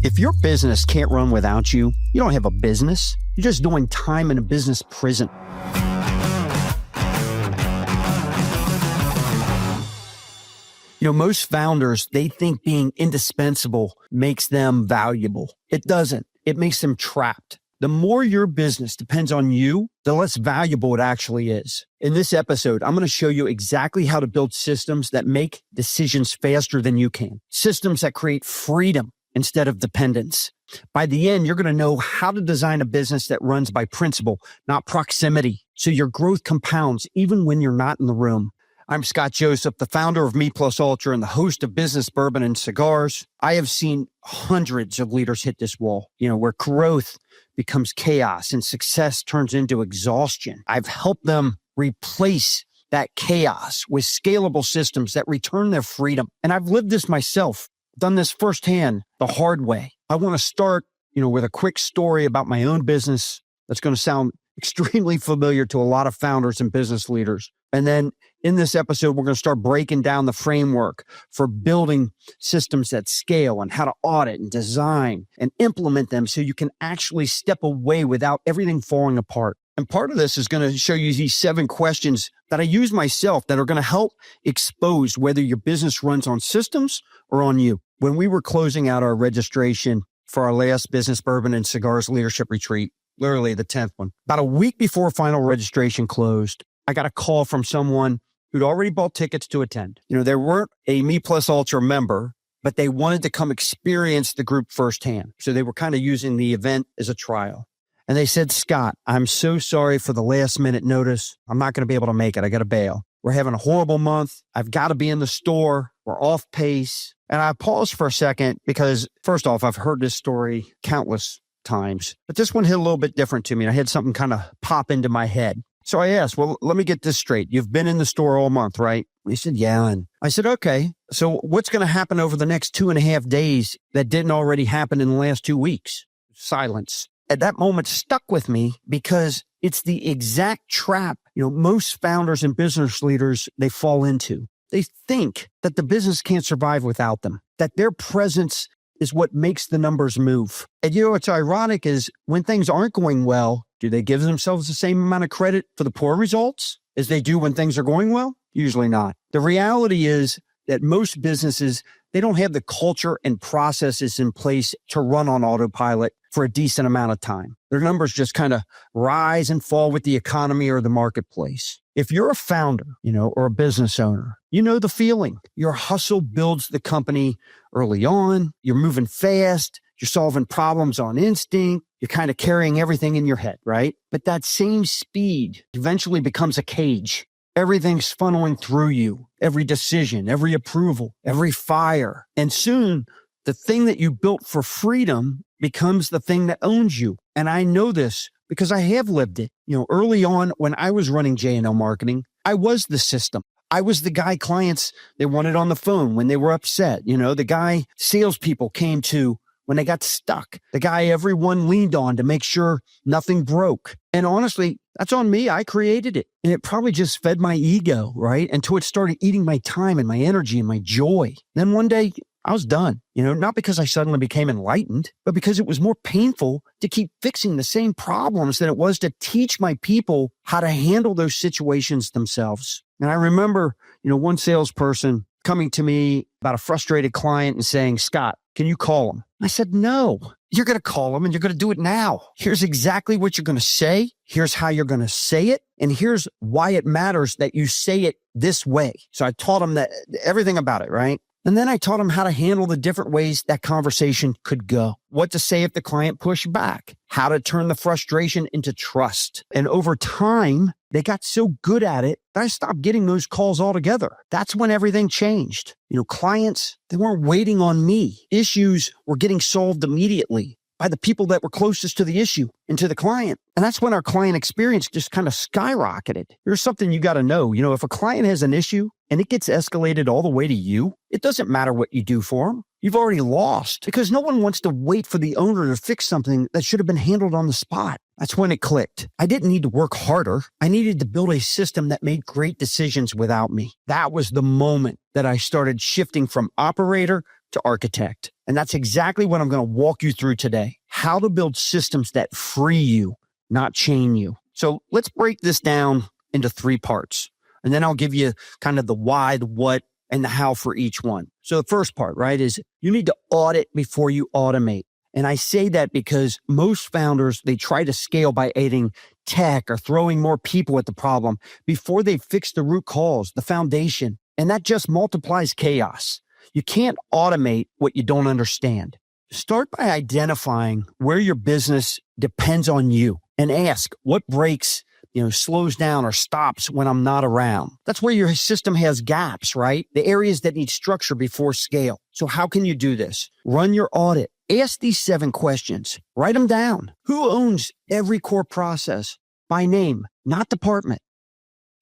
If your business can't run without you, you don't have a business. You're just doing time in a business prison. Most founders, they think being indispensable makes them valuable. It doesn't. It makes them trapped. The more your business depends on you, the less valuable it actually is. In this episode, I'm going to show you exactly how to build systems that make decisions faster than you can. Systems that create freedom instead of dependence. By the end, you're going to know how to design a business that runs by principle, not proximity, so your growth compounds even when you're not in the room. I'm Scott Joseph, the founder of Me Plus Ultra and the host of Business Bourbon and Cigars. I have seen hundreds of leaders hit this wall, where growth becomes chaos and success turns into exhaustion. I've helped them replace that chaos with scalable systems that return their freedom. And I've lived this myself, done this firsthand the hard way. I want to start, with a quick story about my own business that's going to sound extremely familiar to a lot of founders and business leaders. And then in this episode, we're going to start breaking down the framework for building systems that scale and how to audit and design and implement them so you can actually step away without everything falling apart. And part of this is going to show you these 7 questions that I use myself that are going to help expose whether your business runs on systems or on you. When we were closing out our registration for our last Business Bourbon and Cigars Leadership Retreat, literally the 10th one, about a week before final registration closed, I got a call from someone who'd already bought tickets to attend. They weren't a Me Plus Ultra member, but they wanted to come experience the group firsthand. So they were kind of using the event as a trial. And they said, Scott, I'm so sorry for the last minute notice. I'm not going to be able to make it. I got to bail. We're having a horrible month. I've got to be in the store. We're off pace. And I paused for a second because, first off, I've heard this story countless times, but this one hit a little bit different to me. I had something kind of pop into my head. So I asked, well, let me get this straight. You've been in the store all month, right? He said, yeah. And I said, okay, so what's going to happen over the next 2.5 days that didn't already happen in the last 2 weeks? Silence. At that moment stuck with me because it's the exact trap, most founders and business leaders, they fall into. They think that the business can't survive without them, that their presence is what makes the numbers move. And what's ironic is when things aren't going well, do they give themselves the same amount of credit for the poor results as they do when things are going well? Usually not. The reality is that most businesses, they don't have the culture and processes in place to run on autopilot for a decent amount of time. Their numbers just kind of rise and fall with the economy or the marketplace. If you're a founder, or a business owner, you know the feeling. Your hustle builds the company early on. You're moving fast. You're solving problems on instinct. You're kind of carrying everything in your head, right? But that same speed eventually becomes a cage. Everything's funneling through you, every decision, every approval, every fire. And soon, the thing that you built for freedom becomes the thing that owns you. And I know this because I have lived it. Early on when I was running J&L marketing, I was the system. I was the guy clients they wanted on the phone when they were upset. The guy salespeople came to when they got stuck, the guy everyone leaned on to make sure nothing broke. And honestly, that's on me. I created it. And it probably just fed my ego, right? Until it started eating my time and my energy and my joy. Then one day I was done, not because I suddenly became enlightened, but because it was more painful to keep fixing the same problems than it was to teach my people how to handle those situations themselves. And I remember, one salesperson coming to me about a frustrated client and saying, Scott, can you call him? I said, no, you're going to call him and you're going to do it now. Here's exactly what you're going to say. Here's how you're going to say it. And here's why it matters that you say it this way. So I taught him that everything about it, right? And then I taught him how to handle the different ways that conversation could go. What to say if the client pushed back. How to turn the frustration into trust. And over time, they got so good at it that I stopped getting those calls altogether. That's when everything changed. Clients, they weren't waiting on me. Issues were getting solved immediately by the people that were closest to the issue and to the client. And that's when our client experience just kind of skyrocketed. Here's something you got to know. If a client has an issue and it gets escalated all the way to you, it doesn't matter what you do for them. You've already lost because no one wants to wait for the owner to fix something that should have been handled on the spot. That's when it clicked. I didn't need to work harder. I needed to build a system that made great decisions without me. That was the moment that I started shifting from operator to architect. And that's exactly what I'm going to walk you through today. How to build systems that free you, not chain you. So let's break this down into 3 parts. And then I'll give you kind of the why, the what, and the how for each one. So the first part, right, is you need to audit before you automate. And I say that because most founders, they try to scale by adding tech or throwing more people at the problem before they fix the root cause, the foundation. And that just multiplies chaos. You can't automate what you don't understand. Start by identifying where your business depends on you and ask what breaks, slows down or stops when I'm not around. That's where your system has gaps, right? The areas that need structure before scale. So how can you do this? Run your audit. Ask these 7 questions. Write them down. Who owns every core process by name, not department?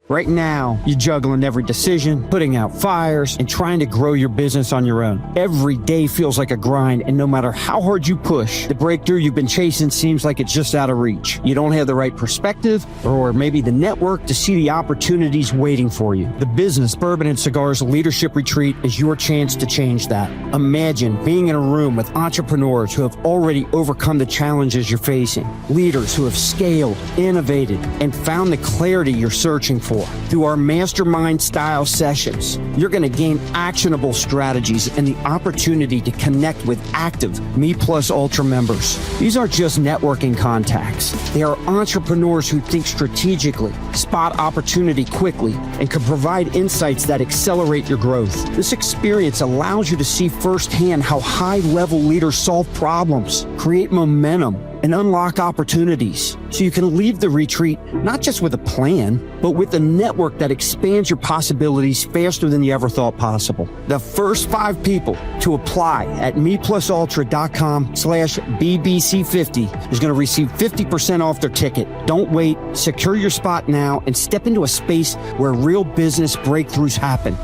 Right now, you're juggling every decision, putting out fires, and trying to grow your business on your own. Every day feels like a grind, and no matter how hard you push, the breakthrough you've been chasing seems like it's just out of reach. You don't have the right perspective, or maybe the network to see the opportunities waiting for you. The Business, Bourbon, and Cigars Leadership Retreat is your chance to change that. Imagine being in a room with entrepreneurs who have already overcome the challenges you're facing, leaders who have scaled, innovated, and found the clarity you're searching for. Through our mastermind style sessions, you're going to gain actionable strategies and the opportunity to connect with active Me Plus Ultra members. These aren't just networking contacts. They are entrepreneurs who think strategically, spot opportunity quickly, and can provide insights that accelerate your growth. This experience allows you to see firsthand how high-level leaders solve problems, create momentum, and unlock opportunities. So you can leave the retreat not just with a plan, but with a network that expands your possibilities faster than you ever thought possible. The first 5 people to apply at meplusultra.com/BBC50 is going to receive 50% off their ticket. Don't wait. Secure your spot now and step into a space where real business breakthroughs happen.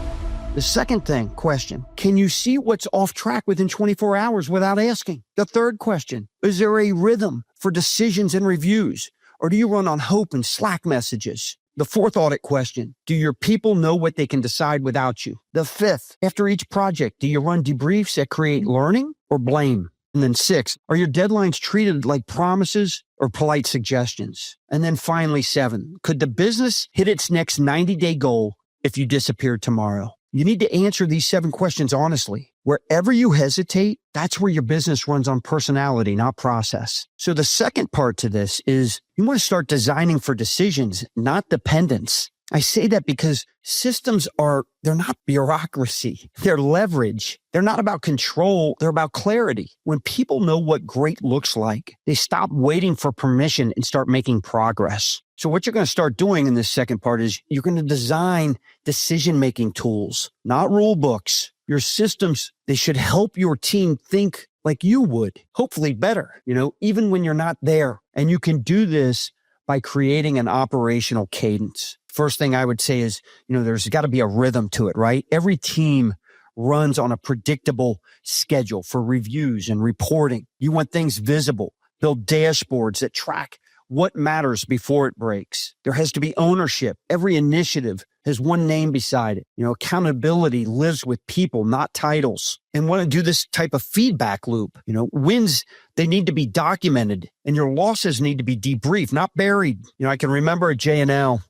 The second question, can you see what's off track within 24 hours without asking? The third question, is there a rhythm for decisions and reviews? Or do you run on hope and Slack messages? The fourth audit question, do your people know what they can decide without you? The fifth, after each project, do you run debriefs that create learning or blame? And then 6, are your deadlines treated like promises or polite suggestions? And then finally 7, could the business hit its next 90-day goal if you disappeared tomorrow? You need to answer these 7 questions honestly. Wherever you hesitate, that's where your business runs on personality, not process. So the second part to this is you want to start designing for decisions, not dependence. I say that because systems they're not bureaucracy. They're leverage. They're not about control. They're about clarity. When people know what great looks like, they stop waiting for permission and start making progress. So what you're going to start doing in this second part is you're going to design decision-making tools, not rule books. Your systems, they should help your team think like you would, hopefully better, even when you're not there. And you can do this by creating an operational cadence. First thing I would say is, there's got to be a rhythm to it, right? Every team runs on a predictable schedule for reviews and reporting. You want things visible, build dashboards that track what matters before it breaks. There has to be ownership. Every initiative has one name beside it. Accountability lives with people, not titles. And want to do this type of feedback loop. Wins, they need to be documented, and your losses need to be debriefed, not buried. I can remember at J&L,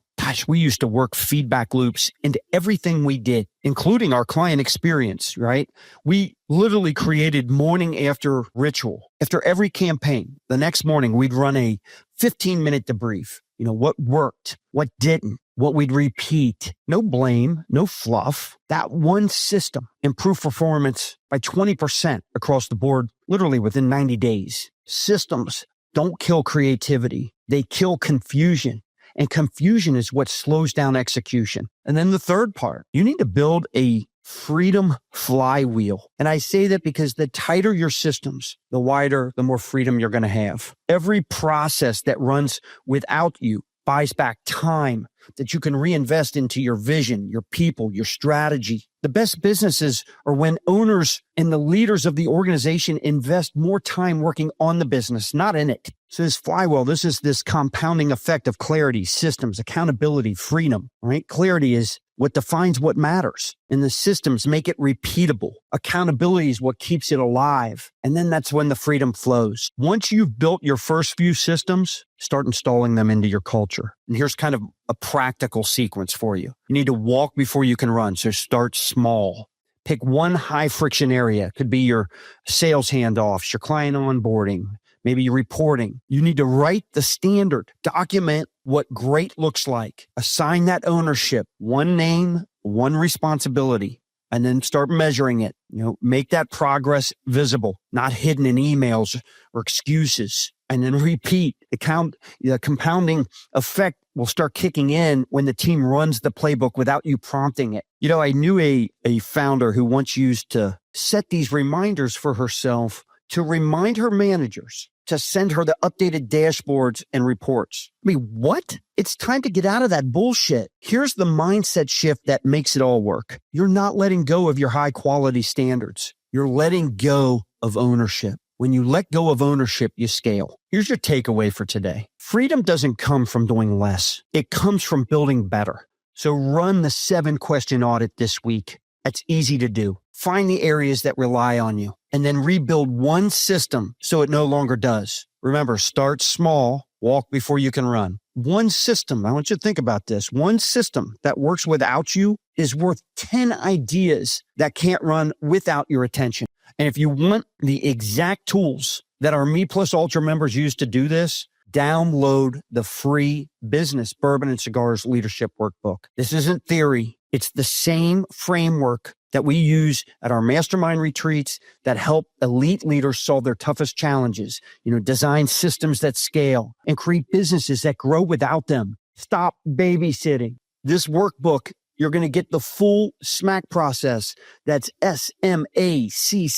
we used to work feedback loops into everything we did, including our client experience, right? We literally created morning after ritual. After every campaign, the next morning, we'd run a 15-minute debrief. What worked, what didn't, what we'd repeat. No blame, no fluff. That one system improved performance by 20% across the board, literally within 90 days. Systems don't kill creativity. They kill confusion. And confusion is what slows down execution. And then the third part, you need to build a freedom flywheel. And I say that because the tighter your systems, the wider, the more freedom you're going to have. Every process that runs without you buys back time that you can reinvest into your vision, your people, your strategy. The best businesses are when owners and the leaders of the organization invest more time working on the business, not in it. So this flywheel, this is this compounding effect of clarity, systems, accountability, freedom, right? Clarity is what defines what matters, and the systems make it repeatable. Accountability is what keeps it alive. And then that's when the freedom flows. Once you've built your first few systems, start installing them into your culture. And here's kind of a practical sequence for you. You need to walk before you can run. So start small. Pick one high friction area. It could be your sales handoffs, your client onboarding, maybe your reporting. You need to write the standard, document what great looks like, assign that ownership, one name, one responsibility, and then start measuring it. Make that progress visible, not hidden in emails or excuses. And then repeat. The compounding effect will start kicking in when the team runs the playbook without you prompting it. I knew a founder who once used to set these reminders for herself to remind her managers to send her the updated dashboards and reports. I mean, what? It's time to get out of that bullshit. Here's the mindset shift that makes it all work. You're not letting go of your high quality standards. You're letting go of ownership. When you let go of ownership, you scale. Here's your takeaway for today. Freedom doesn't come from doing less. It comes from building better. So run the 7-question audit this week. That's easy to do. Find the areas that rely on you and then rebuild one system so it no longer does. Remember, start small, walk before you can run. One system, I want you to think about this. One system that works without you is worth 10 ideas that can't run without your attention. And if you want the exact tools that our Me Plus Ultra members use to do this, download the free Business, Bourbon, and Cigars Leadership Workbook. This isn't theory. It's the same framework that we use at our mastermind retreats that help elite leaders solve their toughest challenges, design systems that scale and create businesses that grow without them. Stop babysitting. This workbook, you're going to get the full SMACC process. That's SMACCC.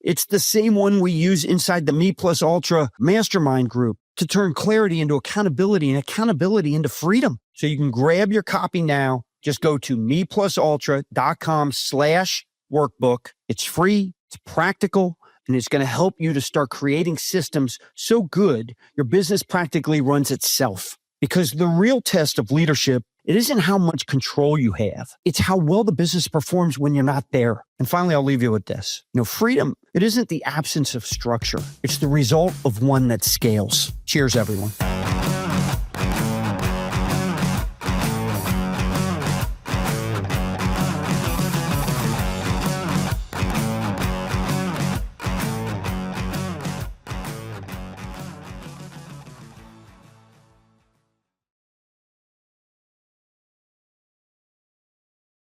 It's the same one we use inside the Me Plus Ultra mastermind group to turn clarity into accountability and accountability into freedom. So you can grab your copy now. Just go to meplusultra.com/workbook. It's free, it's practical, and it's going to help you to start creating systems so good your business practically runs itself. Because the real test of leadership, it isn't how much control you have. It's how well the business performs when you're not there. And finally, I'll leave you with this. Freedom, it isn't the absence of structure. It's the result of one that scales. Cheers, everyone.